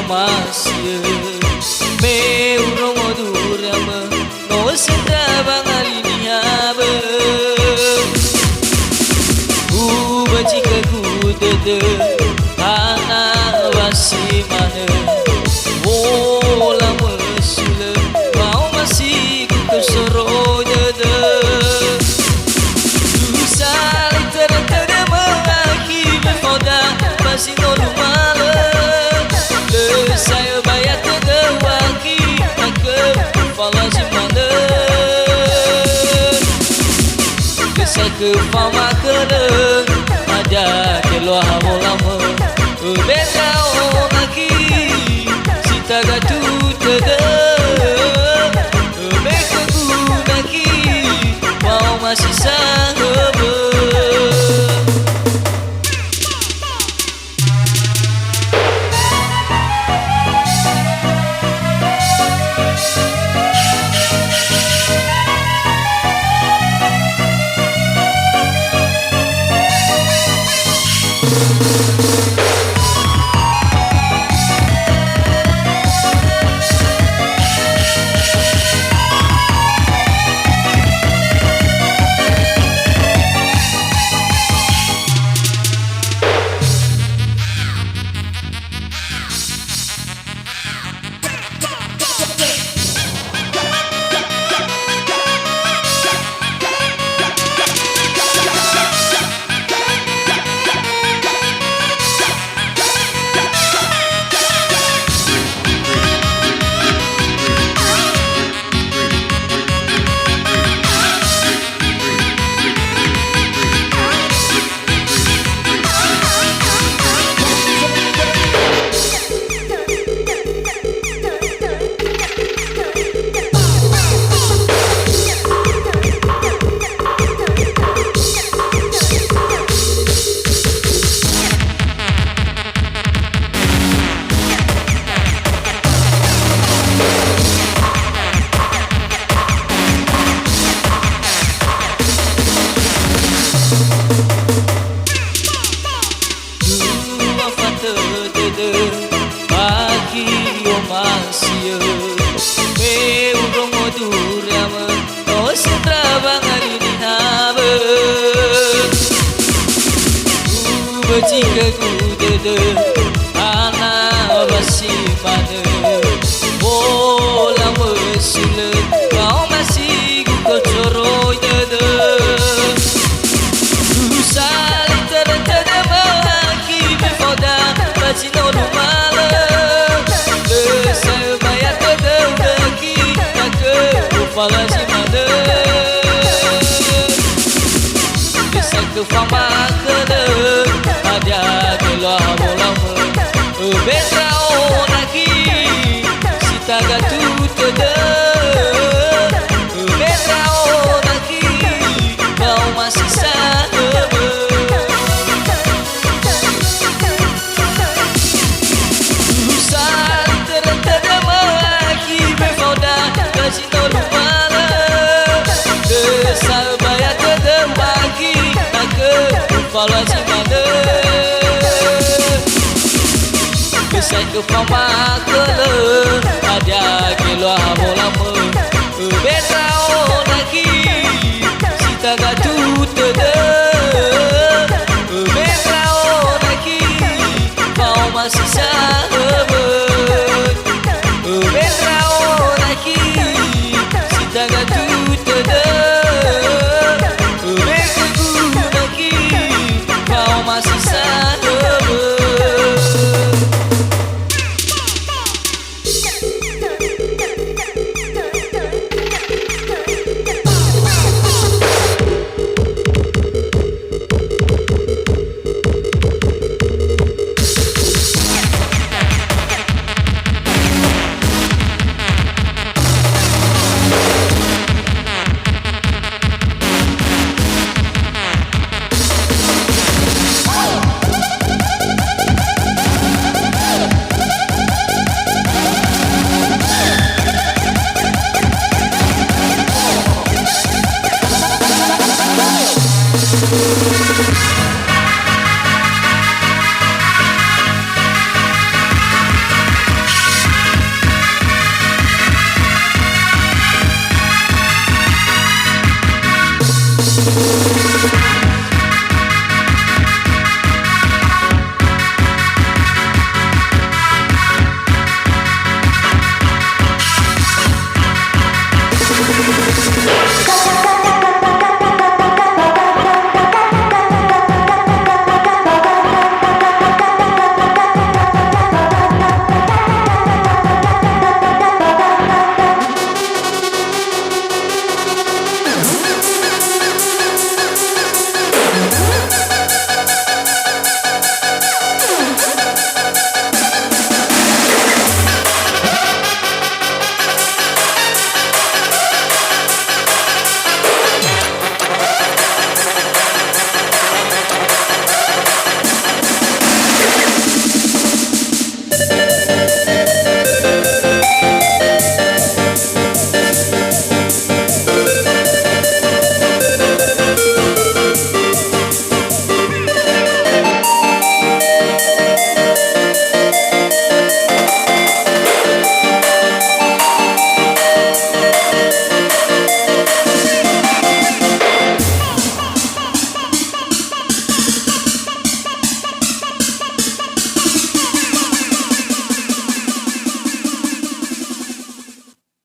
masih meu romo durama no senda bangalini habe jika ku dede ana wasi mana bola mesule mau masih ku kesoronya de tu sali terada mengahi befoda masih nolu male le saya bayat de waki aku fala simane kesai ke fama kene ada keluar lama beda orang lagi si taga tu tada mereka guna lagi mau masih sanggup jika ku dede anak masih pada bola mesule kau masih ku kecoroy dede tu saling terada melaki befoda masih nolu male le sebaya dede lagi aku kepala si made bisa ke fama kene ada keluar lama beda orang lagi si taga tu tada beda orang lagi kau masih sahabat urusan terada lagi befoda kasih nolu mana desa bayar tada lagi aku kepala si mana bisa ke fama kele ada keluar lama beda orang lagi si taga tu tada beda orang lagi kau masih sahabat beda orang lagi si taga tu tada beda guna lagi kau masih sahabat.